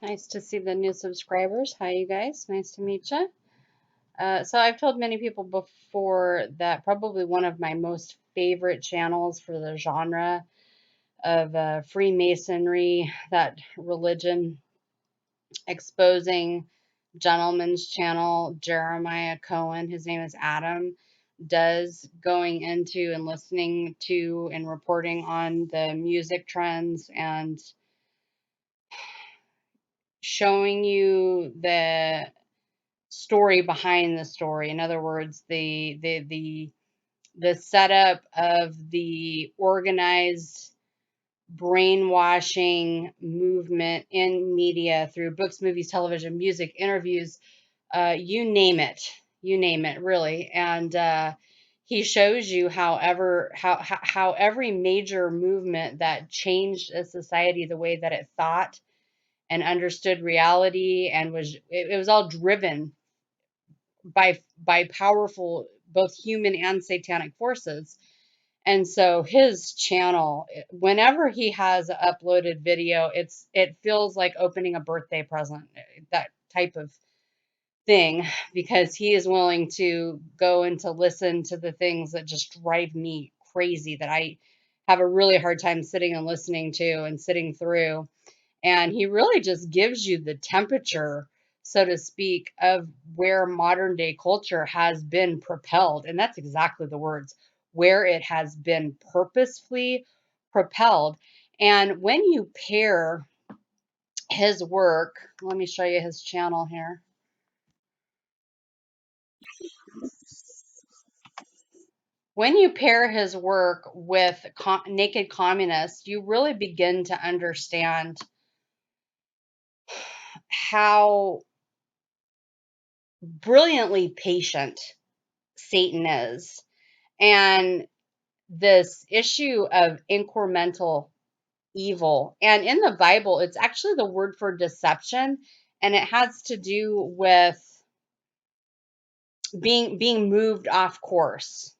Nice to see the new subscribers. Hi, you guys. Nice to meet you. So I've told many people before that probably one of my most favorite channels for the genre of Freemasonry, that religion exposing gentleman's channel, Jeremiah Cohen, his name is Adam, does going into and listening to and reporting on the music trends and showing you the story behind the story. In other words, the setup of the organized brainwashing movement in media through books, movies, television, music, interviews, you name it, really. And he shows you how every major movement that changed a society the way that it thought and understood reality and it was all driven by powerful both human and satanic forces. And so his channel, whenever he has uploaded video, it feels like opening a birthday present, that type of thing, because he is willing to go and to listen to the things that just drive me crazy, that I have a really hard time sitting and listening to and sitting through. And he really just gives you the temperature, so to speak, of where modern day culture has been propelled. And that's exactly the words, where it has been purposefully propelled. And when you pair his work, let me show you his channel here. When you pair his work with Naked Communists, you really begin to understand how brilliantly patient Satan is. And this issue of incremental evil. And in the Bible, it's actually the word for deception, and it has to do with being moved off course,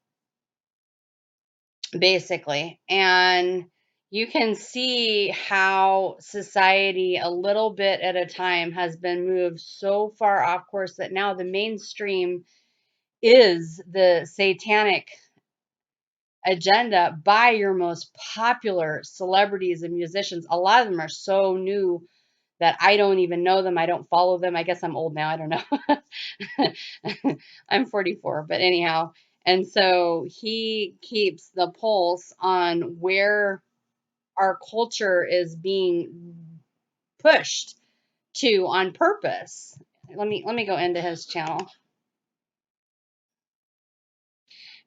basically. And you can see how society, a little bit at a time, has been moved so far off course that now the mainstream is the satanic agenda by your most popular celebrities and musicians. A lot of them are so new that I don't even know them. I don't follow them. I guess I'm old now. I don't know. I'm 44, but anyhow. And so he keeps the pulse on where our culture is being pushed to on purpose. Let me go into his channel.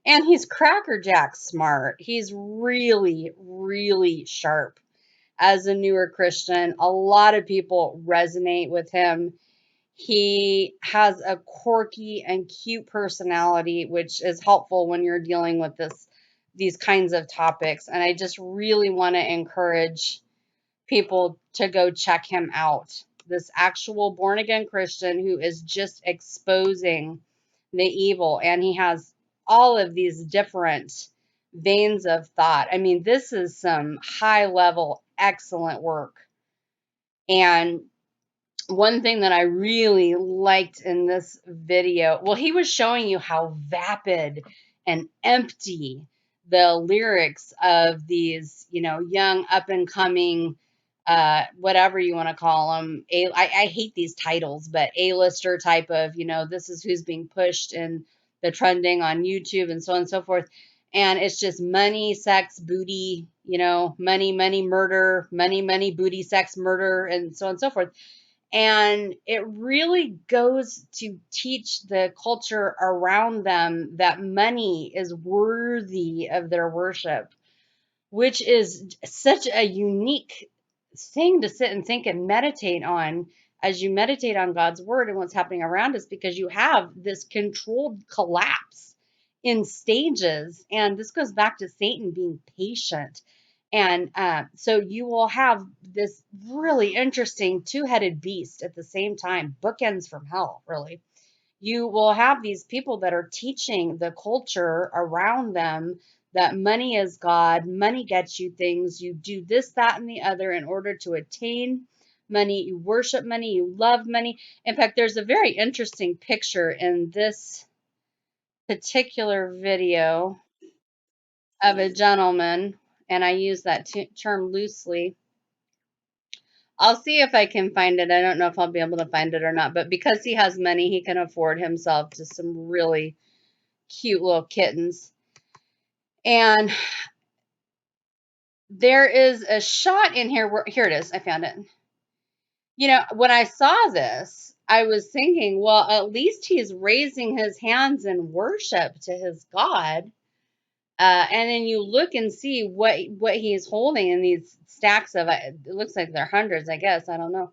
And he's crackerjack smart. He's really, really sharp. As a newer Christian, a lot of people resonate with him. He has a quirky and cute personality, which is helpful when you're dealing with these kinds of topics. And I just really want to encourage people to go check him out. This actual born again Christian who is just exposing the evil, and he has all of these different veins of thought. I mean, this is some high level, excellent work. And one thing that I really liked in this video, well, he was showing you how vapid and empty the lyrics of these, young up and coming, whatever you want to call them. I hate these titles, but A-lister type of, this is who's being pushed in the trending on YouTube and so on and so forth. And it's just money, sex, booty, money, murder, money, booty, sex, murder, and so on and so forth. And it really goes to teach the culture around them that money is worthy of their worship, which is such a unique thing to sit and think and meditate on as you meditate on God's word and what's happening around us, because you have this controlled collapse in stages. And this goes back to Satan being patient. And so you will have this really interesting two-headed beast at the same time, bookends from hell, really. You will have these people that are teaching the culture around them that money is God, money gets you things, you do this, that, and the other in order to attain money, you worship money, you love money. In fact, there's a very interesting picture in this particular video of a gentleman, and I use that term loosely. I'll see if I can find it. I don't know if I'll be able to find it or not, but because he has money, he can afford himself to some really cute little kittens. And there is a shot in here where, here it is, I found it. You know, when I saw this, I was thinking, well, at least he's raising his hands in worship to his God. And then you look and see what he's holding in these stacks of, it looks like they're hundreds, I guess. I don't know.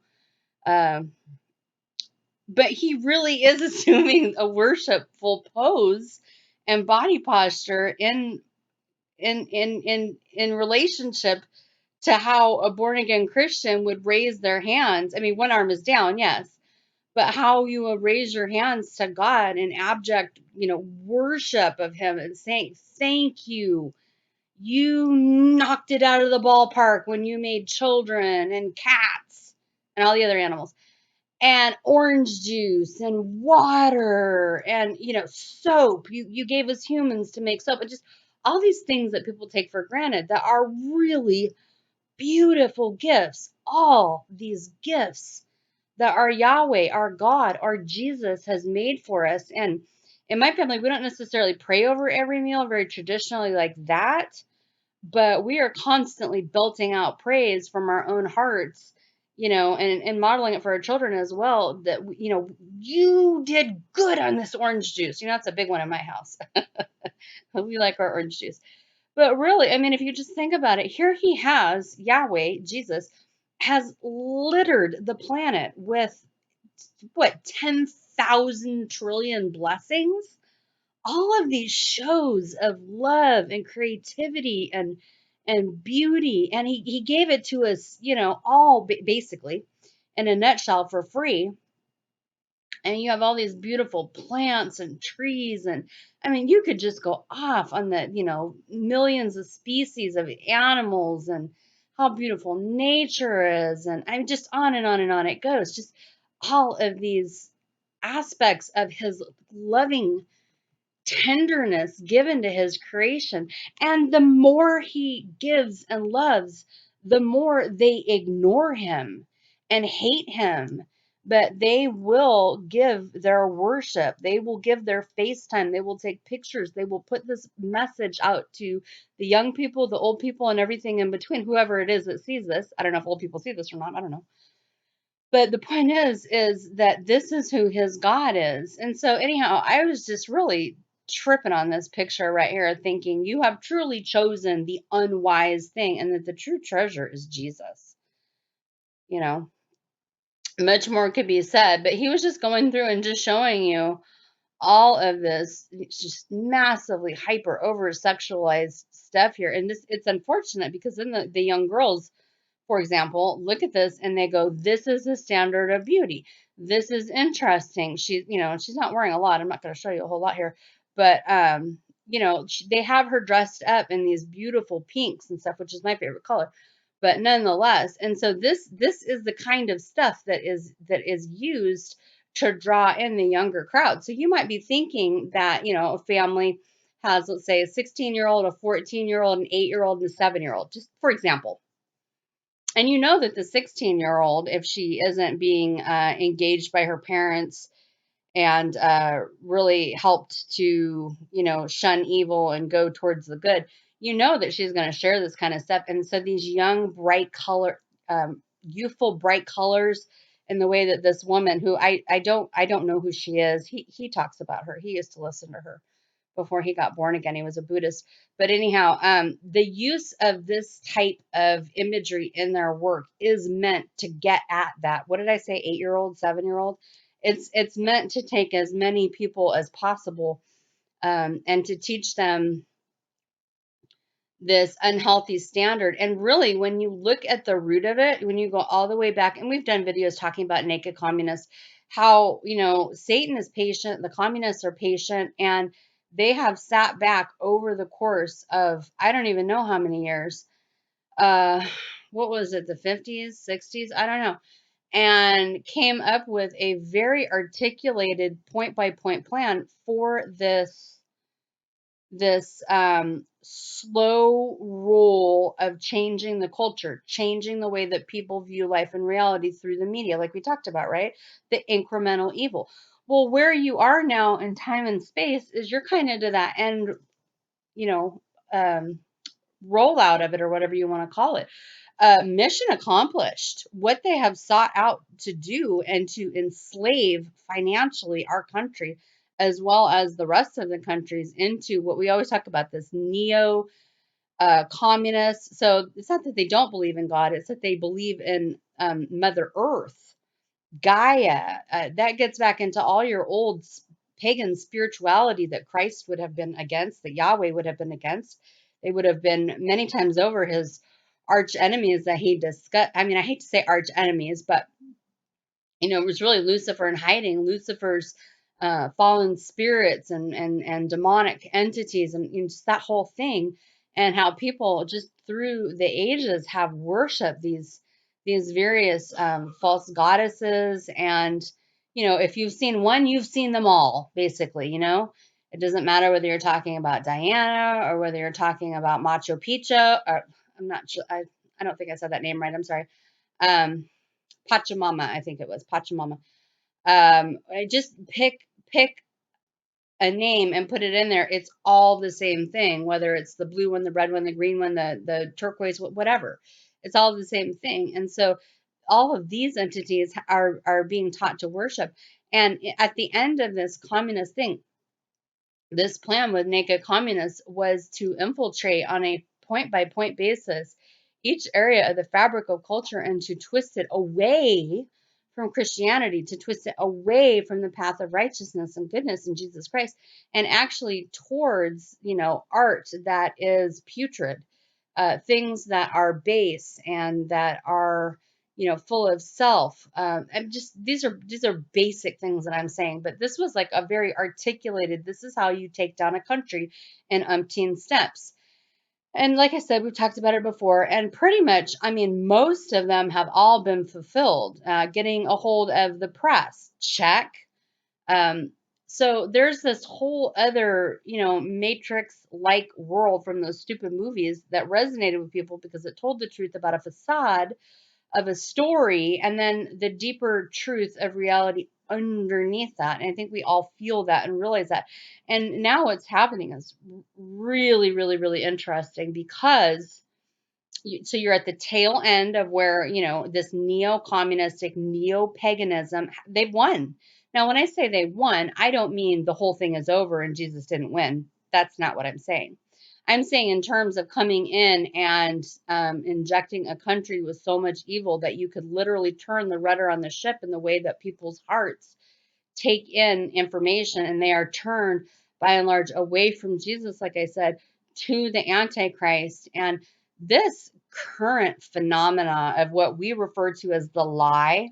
But he really is assuming a worshipful pose and body posture in relationship to how a born again Christian would raise their hands. I mean, one arm is down, yes, but how you will raise your hands to God in abject, worship of Him and saying, "Thank you. You knocked it out of the ballpark when you made children and cats and all the other animals." And orange juice and water and soap. You gave us humans to make soap, and just all these things that people take for granted that are really beautiful gifts. All these gifts that our Yahweh, our God, our Jesus has made for us. And in my family, we don't necessarily pray over every meal very traditionally like that, but we are constantly belting out praise from our own hearts, and modeling it for our children as well, that, you did good on this orange juice. That's a big one in my house. We like our orange juice. But really, I mean, if you just think about it, here he has, Yahweh, Jesus, has littered the planet with, what, 10,000 trillion blessings? All of these shows of love and creativity and beauty, and he gave it to us, all basically in a nutshell for free. And you have all these beautiful plants and trees, and I mean, you could just go off on the, millions of species of animals and how beautiful nature is, and I'm just on and on and on it goes. Just all of these aspects of his loving tenderness given to his creation. And the more he gives and loves, the more they ignore him and hate him. But they will give their worship. They will give their FaceTime. They will take pictures. They will put this message out to the young people, the old people, and everything in between, whoever it is that sees this. I don't know if old people see this or not. I don't know. But the point is that this is who his God is. And so anyhow, I was just really tripping on this picture right here, thinking you have truly chosen the unwise thing, and that the true treasure is Jesus. You know, much more could be said, but he was just going through and just showing you all of this just massively hyper over sexualized stuff here. And it's unfortunate because then the young girls, for example, look at this and they go, "This is the standard of beauty. This is interesting." She's not wearing a lot. I'm not going to show you a whole lot here, but they have her dressed up in these beautiful pinks and stuff, which is my favorite color. But nonetheless, and so this is the kind of stuff that is used to draw in the younger crowd. So you might be thinking that, a family has, let's say, a 16-year-old, a 14-year-old, an 8-year-old, and a 7-year-old, just for example. And you know that the 16-year-old, if she isn't being engaged by her parents and really helped to, shun evil and go towards the good, that she's going to share this kind of stuff. And so these young, youthful, bright colors, in the way that this woman, who I don't know who she is, he talks about her. He used to listen to her before he got born again. He was a Buddhist. But anyhow, the use of this type of imagery in their work is meant to get at that. What did I say? 8-year-old, 7-year-old? It's meant to take as many people as possible, and to teach them this unhealthy standard. And really, when you look at the root of it, when you go all the way back, and we've done videos talking about naked communists, how, Satan is patient, the communists are patient, and they have sat back over the course of, I don't even know how many years, what was it, the 50s, 60s? I don't know. And came up with a very articulated point by point plan for this slow roll of changing the culture, changing the way that people view life and reality through the media, like we talked about, right? The incremental evil. Well, where you are now in time and space is you're kind of to that end, you know, rollout of it, or whatever you want to call it. Mission accomplished. What they have sought out to do and to enslave financially our country, as well as the rest of the countries, into what we always talk about, this neo communists. So it's not that they don't believe in God, it's that they believe in Mother Earth, Gaia. That gets back into all your old pagan spirituality that Christ would have been against, that Yahweh would have been against. They would have been many times over his arch enemies that he discussed. I mean, I hate to say arch enemies, but it was really Lucifer in hiding, Lucifer's fallen spirits and demonic entities, and just that whole thing, and how people just through the ages have worshipped these various false goddesses. And if you've seen one, you've seen them all, basically. It doesn't matter whether you're talking about Diana or whether you're talking about Machu Picchu, or I'm not sure, I don't think I said that name right, I'm sorry. Pachamama, I think it was Pachamama. I just pick a name and put it in there. It's all the same thing, whether it's the blue one, the red one, the green one, the turquoise, whatever. It's all the same thing. And so all of these entities are being taught to worship. And at the end of this communist thing, this plan with naked communists was to infiltrate on a point by point basis each area of the fabric of culture, and to twist it away from Christianity, to twist it away from the path of righteousness and goodness in Jesus Christ, and actually towards, art that is putrid, things that are base and that are, full of self. And just these are basic things that I'm saying, but this was like a very articulated, this is how you take down a country in umpteen steps. And like I said, we've talked about it before, and pretty much, I mean, most of them have all been fulfilled. Getting a hold of the press, check. Um, so there's this whole other, Matrix-like world from those stupid movies that resonated with people because it told the truth about a facade of a story, and then the deeper truth of reality underneath that. And I think we all feel that and realize that. And now what's happening is really, really, really interesting, because so you're at the tail end of where, this neo-communistic, neo-paganism, they've won. Now, when I say they won, I don't mean the whole thing is over and Jesus didn't win. That's not what I'm saying. I'm saying in terms of coming in and injecting a country with so much evil that you could literally turn the rudder on the ship in the way that people's hearts take in information, and they are turned by and large away from Jesus, like I said, to the Antichrist. And this current phenomena of what we refer to as the lie,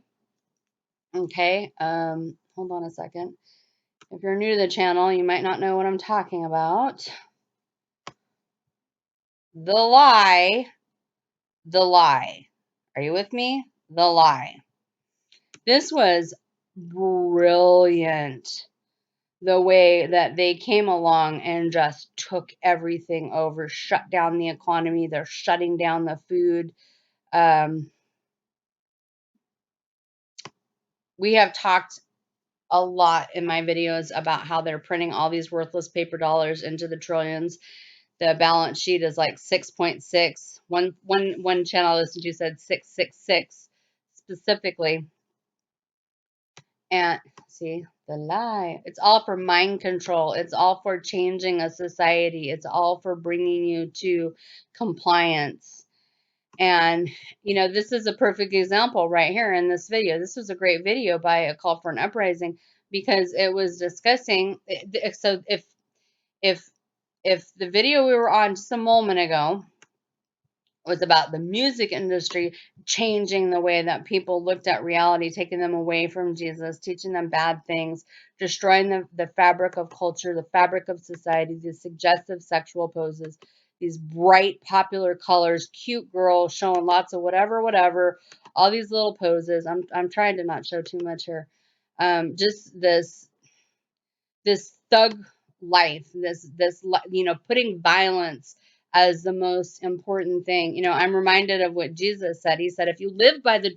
okay, hold on a second. If you're new to the channel, you might not know what I'm talking about. The lie. The lie. Are you with me? The lie. This was brilliant, the way that they came along and just took everything over, shut down the economy. They're shutting down the food. We have talked a lot in my videos about how they're printing all these worthless paper dollars into the trillions. The balance sheet is like 6.6. One channel I listened to said 666 specifically. And see, the lie. It's all for mind control. It's all for changing a society. It's all for bringing you to compliance. And, this is a perfect example right here in this video. This was a great video by A Call for an Uprising, because it was discussing. So if the video we were on just a moment ago was about the music industry changing the way that people looked at reality, taking them away from Jesus, teaching them bad things, destroying the fabric of culture, the fabric of society, the suggestive sexual poses. these bright, popular colors, cute girls showing lots of whatever, all these little poses. I'm trying to not show too much here. Just this thug life, putting violence as the most important thing. I'm reminded of what Jesus said. He said, if you live by the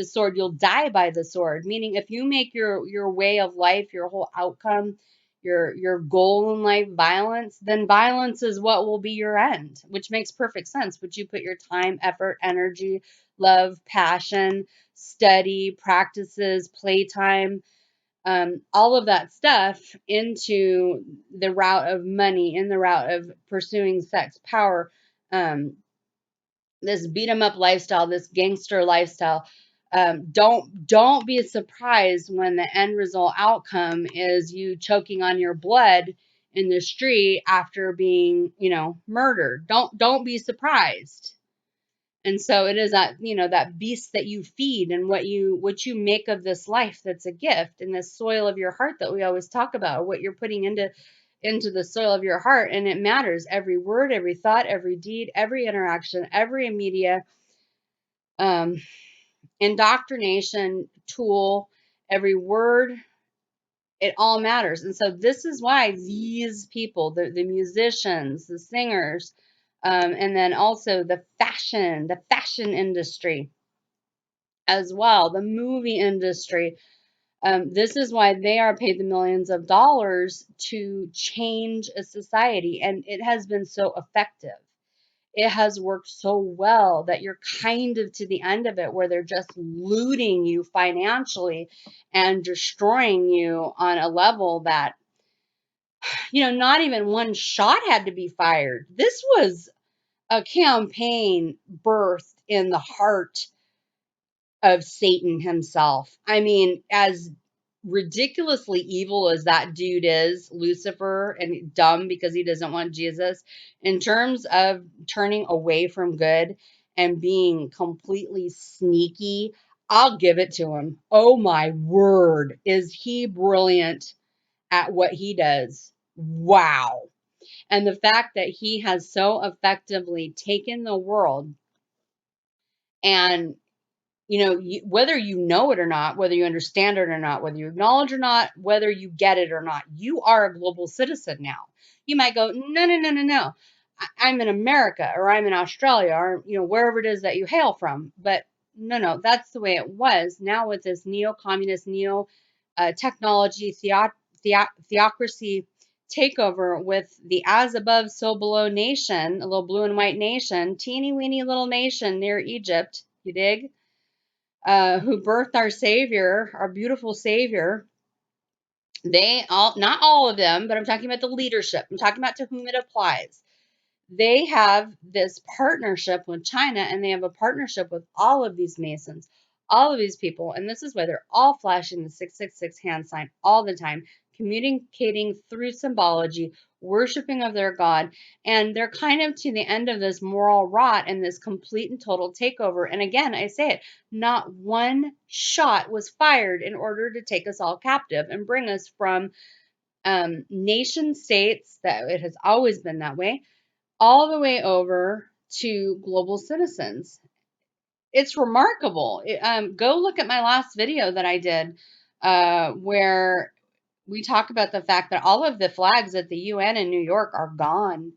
sword, you'll die by the sword. Meaning, if you make your way of life, your whole outcome, your goal in life, violence, then violence is what will be your end, which makes perfect sense. But you put your time, effort, energy, love, passion, study, practices, playtime, all of that stuff into the route of money, in the route of pursuing sex, power, this beat 'em up lifestyle, this gangster lifestyle. Don't be surprised when the end result outcome is you choking on your blood in the street after being, murdered. Don't be surprised. And so it is that, that beast that you feed and what you make of this life that's a gift, and this soil of your heart that we always talk about, what you're putting into the soil of your heart. And it matters. Every word, every thought, every deed, every interaction, every media, indoctrination tool, every word, it all matters. And so this is why these people, the musicians, the singers, and then also the fashion industry as well, the movie industry. This is why they are paid the millions of dollars to change a society. And it has been so effective. It has worked so well that you're kind of to the end of it where they're just looting you financially and destroying you on a level that, not even one shot had to be fired. This was a campaign birthed in the heart of Satan himself. I mean, as ridiculously evil as that dude is, Lucifer, and dumb because he doesn't want Jesus, in terms of turning away from good and being completely sneaky, I'll give it to him. Oh my word, is he brilliant at what he does? Wow. And the fact that he has so effectively taken the world and whether you know it or not, whether you understand it or not, whether you acknowledge or not, whether you get it or not, you are a global citizen now. You might go, no. I'm in America, or I'm in Australia, or wherever it is that you hail from. But no, that's the way it was. Now with this neo-communist, technology, theocracy takeover with the as above, so below nation, a little blue and white nation, teeny weeny little nation near Egypt, you dig? Who birthed our Savior, our beautiful Savior. Not all of them, but I'm talking about the leadership. I'm talking about to whom it applies. They have this partnership with China, and they have a partnership with all of these Masons, all of these people. And this is why they're all flashing the 666 hand sign all the time, communicating through symbology, worshiping of their God. And they're kind of to the end of this moral rot and this complete and total takeover. And again, I say it, not one shot was fired in order to take us all captive and bring us from nation states, that it has always been that way, all the way over to global citizens. It's remarkable. Go look at my last video that I did, where we talk about the fact that all of the flags at the UN in New York are gone,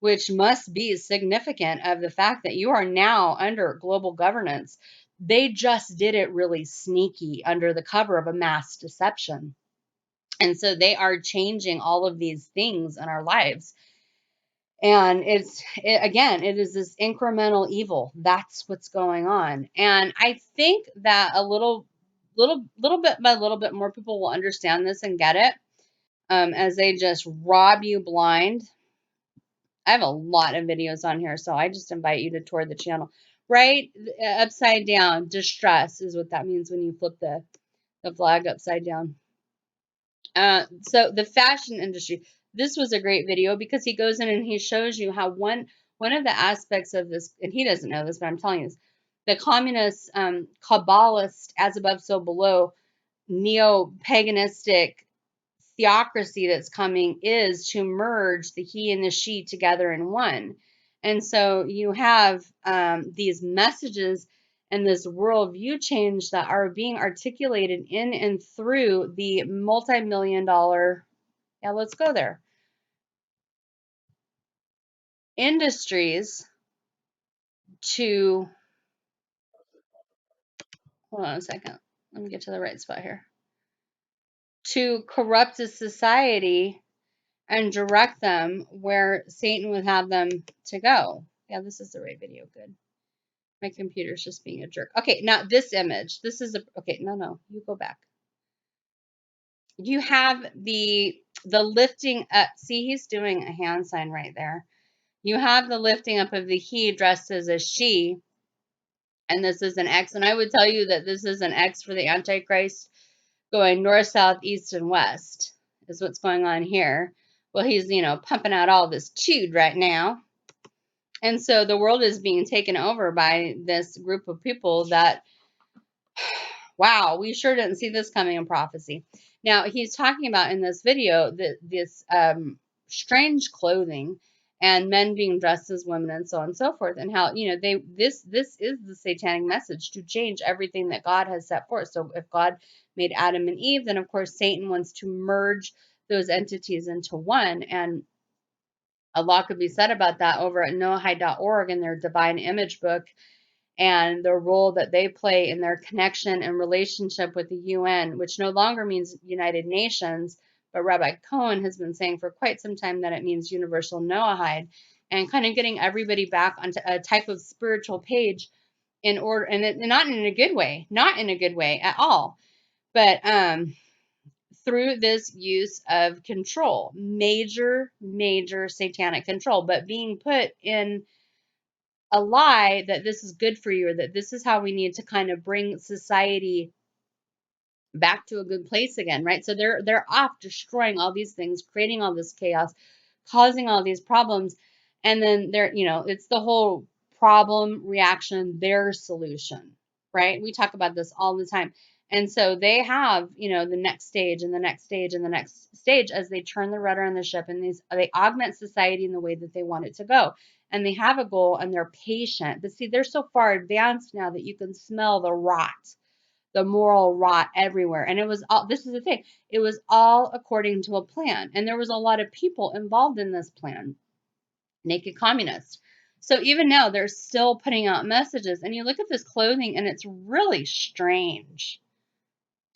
which must be significant of the fact that you are now under global governance. They just did it really sneaky under the cover of a mass deception. And so they are changing all of these things in our lives. And it is this incremental evil. That's what's going on. And I think that a little bit by little bit more people will understand this and get it, as they just rob you blind. I have a lot of videos on here, so I just invite you to tour the channel. Right? Upside down, distress is what that means when you flip the flag upside down. So the fashion industry, this was a great video because he goes in and he shows you how one of the aspects of this, and he doesn't know this, but I'm telling you this, the communist, Kabbalist, as above, so below, neo-paganistic theocracy that's coming is to merge the he and the she together in one. And so you have these messages and this worldview change that are being articulated in and through the multi-million dollar, yeah, let's go there, industries to, hold on a second, let me get to the right spot here, to corrupt a society and direct them where Satan would have them to go. Yeah, this is the right video. Good. My computer's just being a jerk. Okay, now this image. This is a, okay, no, you go back. You have the lifting up. See, he's doing a hand sign right there. You have the lifting up of the he dressed as a she, and this is an X. And I would tell you that this is an X for the Antichrist going north, south, east, and west is what's going on here. Well, he's, pumping out all this chewed right now. And so the world is being taken over by this group of people that, wow, we sure didn't see this coming in prophecy. Now, he's talking about in this video that this strange clothing and men being dressed as women and so on and so forth, and how, this is the satanic message to change everything that God has set forth. So if God made Adam and Eve, then of course Satan wants to merge those entities into one. And a lot could be said about that over at noahide.org in their divine image book, and the role that they play in their connection and relationship with the UN, which no longer means United Nations, but Rabbi Cohen has been saying for quite some time that it means Universal Noahide, and kind of getting everybody back onto a type of spiritual page in order, and not in a good way, not in a good way at all, but through this use of control, major satanic control, but being put in a lie that this is good for you, or that this is how we need to kind of bring society back to a good place again, right? So they're off destroying all these things, creating all this chaos, causing all these problems, and then it's the whole problem, reaction, their solution, right? We talk about this all the time. And so they have, the next stage and the next stage and the next stage as they turn the rudder on the ship, and they augment society in the way that they want it to go. And they have a goal and they're patient. But see, they're so far advanced now that you can smell the rot, the moral rot everywhere. And it was all, this is the thing, it was all according to a plan. And there was a lot of people involved in this plan, naked communists. So even now they're still putting out messages, and you look at this clothing and it's really strange,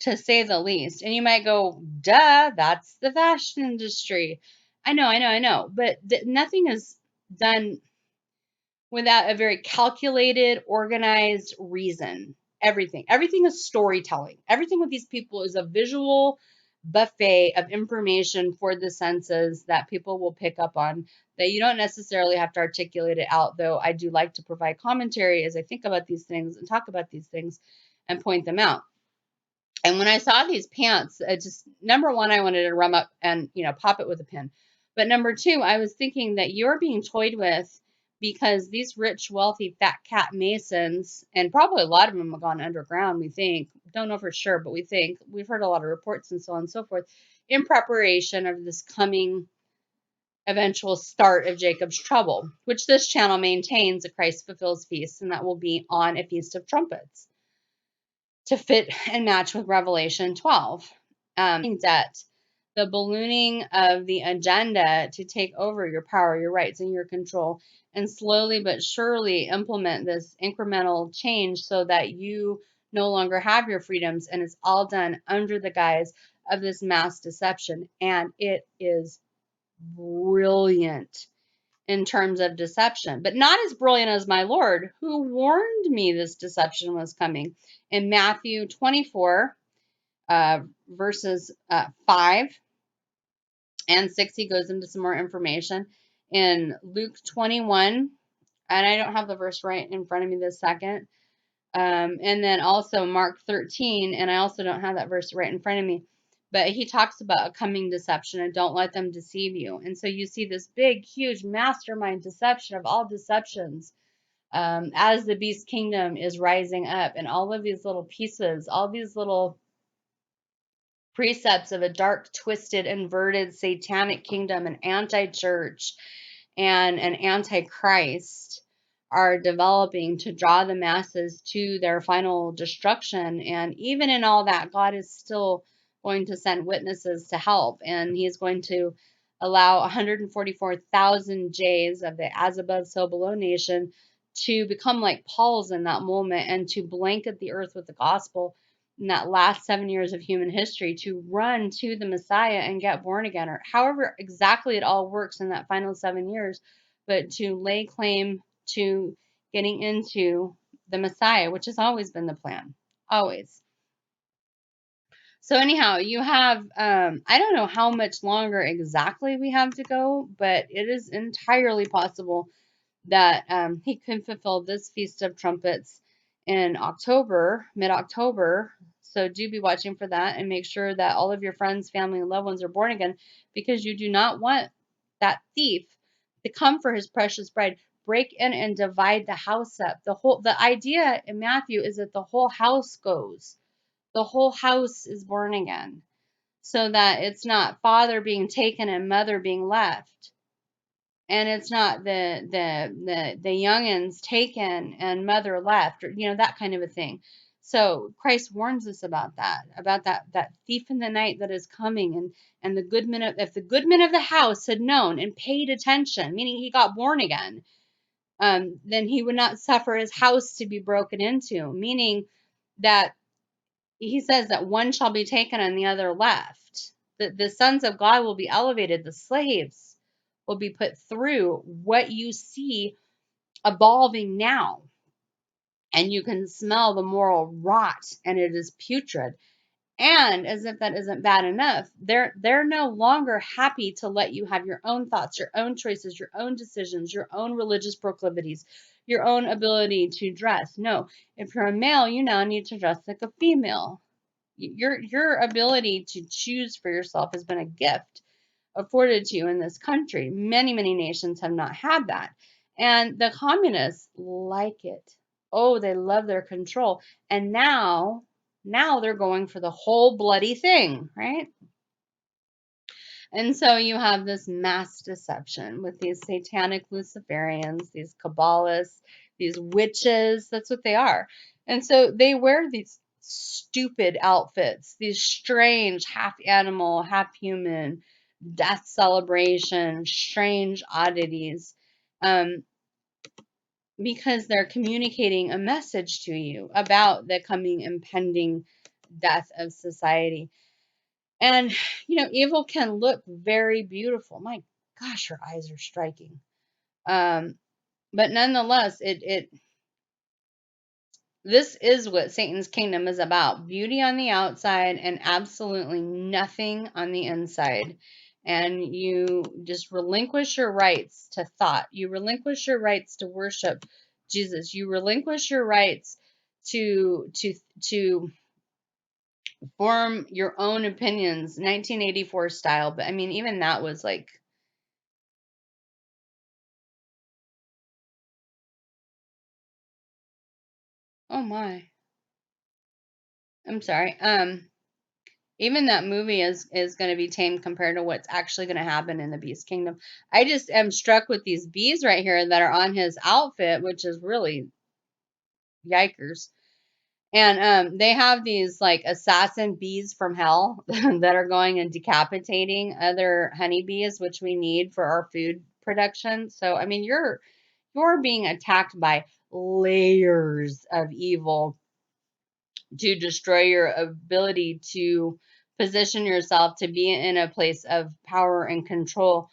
to say the least. And you might go, duh, that's the fashion industry. I know. But nothing is done without a very calculated, organized reason. Everything is storytelling. Everything with these people is a visual buffet of information for the senses that people will pick up on, that you don't necessarily have to articulate it out, though I do like to provide commentary as I think about these things and talk about these things and point them out. And when I saw these pants, just number one, I wanted to run up and, pop it with a pin. But number two, I was thinking that you're being toyed with, because these rich, wealthy, fat cat Masons, and probably a lot of them have gone underground, we think. Don't know for sure, but we think. We've heard a lot of reports and so on and so forth, in preparation of this coming eventual start of Jacob's trouble, which this channel maintains a Christ fulfills feast, and that will be on a Feast of Trumpets, to fit and match with Revelation 12. Debt, the ballooning of the agenda to take over your power, your rights, and your control, and slowly but surely implement this incremental change so that you no longer have your freedoms, and it's all done under the guise of this mass deception. And it is brilliant in terms of deception, but not as brilliant as my Lord, who warned me this deception was coming in Matthew 24, verses 5 and 6. He goes into some more information. In Luke 21, and I don't have the verse right in front of me this second, and then also Mark 13, and I also don't have that verse right in front of me, but he talks about a coming deception, and don't let them deceive you. And so you see this big, huge mastermind deception of all deceptions, as the beast kingdom is rising up, and all of these little pieces, all these little precepts of a dark, twisted, inverted, satanic kingdom, an anti-church, and an antichrist are developing to draw the masses to their final destruction. And even in all that, God is still going to send witnesses to help, and he's going to allow 144,000 Jays of the as above, so below nation to become like Paul's in that moment and to blanket the earth with the gospel in that last 7 years of human history, to run to the Messiah and get born again, or however exactly it all works in that final 7 years, but to lay claim to getting into the Messiah, which has always been the plan, always. So anyhow, you have, I don't know how much longer exactly we have to go, but it is entirely possible that he could fulfill this Feast of Trumpets in October, mid-October. So do be watching for that, and make sure that all of your friends, family, and loved ones are born again, because you do not want that thief to come for his precious bride, break in and divide the house up. The idea in Matthew is that the whole house goes. The whole house is born again, so that it's not father being taken and mother being left. And it's not the youngins taken and mother left, or that kind of a thing. So Christ warns us about that thief in the night that is coming, and the good men if the good men of the house had known and paid attention, meaning he got born again, then he would not suffer his house to be broken into, meaning that he says that one shall be taken and the other left. The sons of God will be elevated. The slaves will be put through what you see evolving now. And you can smell the moral rot, and it is putrid. And as if that isn't bad enough, they're no longer happy to let you have your own thoughts, your own choices, your own decisions, your own religious proclivities, your own ability to dress. No, if you're a male, you now need to dress like a female. Your ability to choose for yourself has been a gift afforded to you in this country. Many, many nations have not had that. And the communists like it. Oh, they love their control. And now they're going for the whole bloody thing, right? And so you have this mass deception with these satanic Luciferians, these Kabbalists, these witches. That's what they are. And so they wear these stupid outfits, these strange half animal, half human, death celebration, strange oddities, because they're communicating a message to you about the coming impending death of society. And, evil can look very beautiful. My gosh, her eyes are striking. But nonetheless, this is what Satan's kingdom is about. Beauty on the outside and absolutely nothing on the inside. And you just relinquish your rights to thought. You relinquish your rights to worship Jesus. You relinquish your rights to form your own opinions, 1984 style. But I mean, even that was like, oh my, I'm sorry. Even that movie is going to be tame compared to what's actually going to happen in the Beast Kingdom. I just am struck with these bees right here that are on his outfit, which is really yikers. And they have these like assassin bees from hell that are going and decapitating other honeybees, which we need for our food production. So I mean, you're being attacked by layers of evil to destroy your ability to position yourself to be in a place of power and control.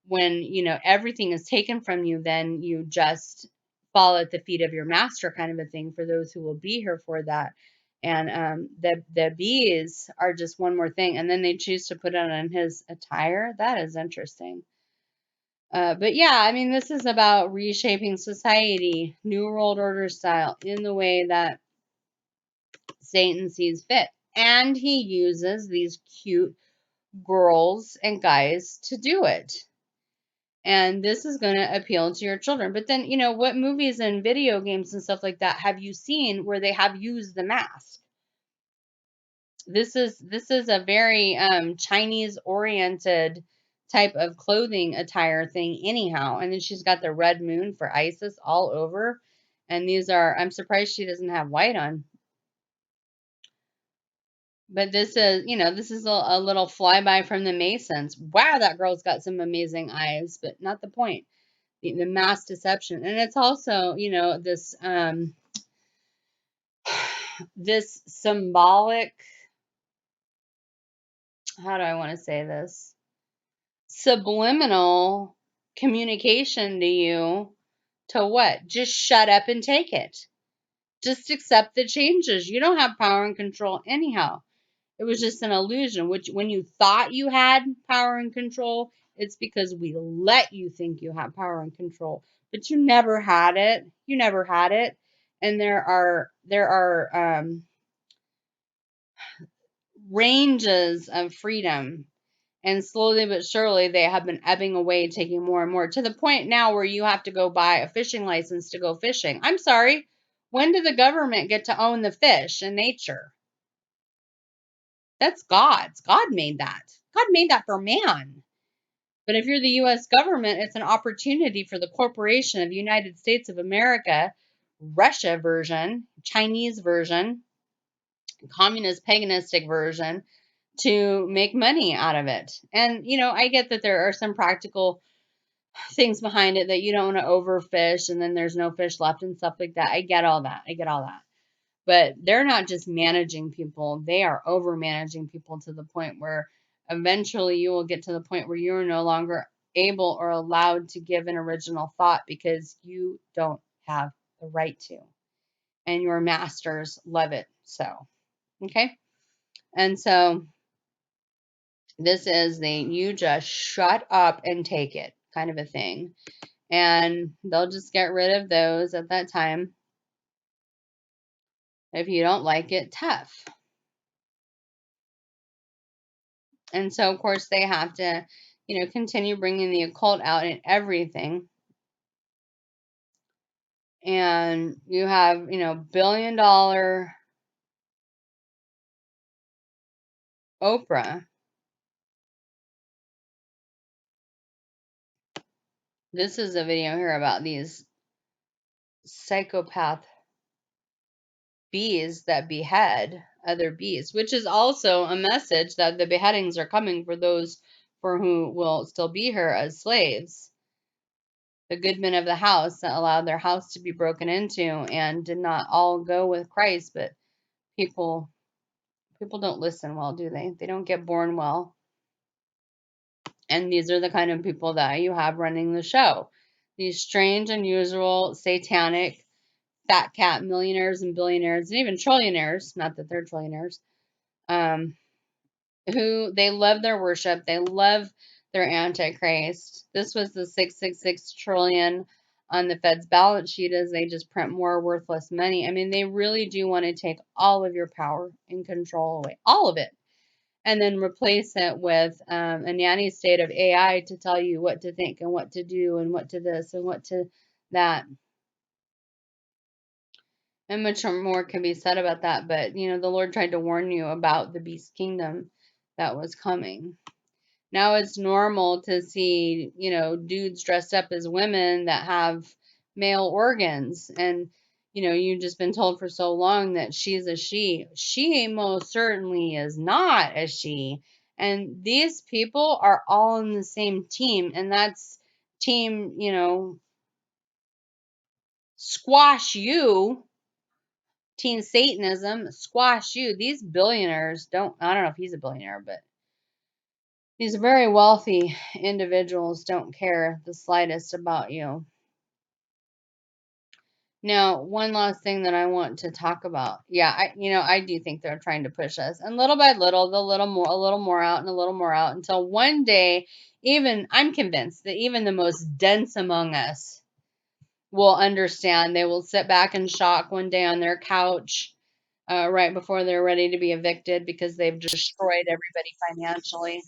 When everything is taken from you, then you just fall at the feet of your master, kind of a thing, for those who will be here for that. And the bees are just one more thing, and then they choose to put it on his attire. That is interesting. But yeah, I mean, this is about reshaping society, New World Order style, in the way that Satan sees fit. And he uses these cute girls and guys to do it. And this is going to appeal to your children. But then, what movies and video games and stuff like that have you seen where they have used the mask? This is a very Chinese oriented type of clothing attire thing anyhow. And then she's got the red moon for Isis all over. And these are, I'm surprised she doesn't have white on. But this is, this is a little flyby from the Masons. Wow, that girl's got some amazing eyes, but not the point. The mass deception. And it's also, this symbolic, how do I want to say this? Subliminal communication to you to what? Just shut up and take it. Just accept the changes. You don't have power and control anyhow. It was just an illusion, which when you thought you had power and control, it's because we let you think you have power and control. But you never had it. You never had it. And there are ranges of freedom. And slowly but surely, they have been ebbing away, taking more and more, to the point now where you have to go buy a fishing license to go fishing. I'm sorry. When did the government get to own the fish in nature? That's God's. God made that. God made that for man. But if you're the U.S. government, it's an opportunity for the corporation of the United States of America, Russia version, Chinese version, communist paganistic version, to make money out of it. And, I get that there are some practical things behind it, that you don't want to overfish and then there's no fish left and stuff like that. I get all that. But they're not just managing people, they are over managing people to the point where eventually you will get to the point where you're no longer able or allowed to give an original thought because you don't have the right to. And your masters love it. So, okay. And so this is you just shut up and take it kind of a thing. And they'll just get rid of those at that time. If you don't like it, tough. And so, of course, they have to, continue bringing the occult out in everything. And you have, billion-dollar Oprah. This is a video here about these psychopath bees that behead other bees, which is also a message that the beheadings are coming for those for who will still be here as slaves. The good men of the house that allowed their house to be broken into and did not all go with Christ, but people don't listen well, do they? They don't get born well. And these are the kind of people that you have running the show. These strange, unusual, satanic, fat cat millionaires and billionaires, and even trillionaires, not that they're trillionaires, who they love their worship. They love their Antichrist. This was the 666 trillion on the Fed's balance sheet as they just print more worthless money. I mean, they really do want to take all of your power and control away, all of it, and then replace it with a nanny state of AI to tell you what to think and what to do and what to this and what to that. And much more can be said about that, but the Lord tried to warn you about the beast kingdom that was coming. Now it's normal to see, dudes dressed up as women that have male organs. And, you've just been told for so long that she's a she. She most certainly is not a she. And these people are all in the same team. And that's team, squash you. Team Satanism, squash you. These billionaires I don't know if he's a billionaire, but these very wealthy individuals don't care the slightest about you. Now, one last thing that I want to talk about. Yeah, I do think they're trying to push us. And little by little, a little more out and a little more out until one day, I'm convinced that even the most dense among us will understand. They will sit back in shock one day on their couch right before they're ready to be evicted because they've destroyed everybody financially.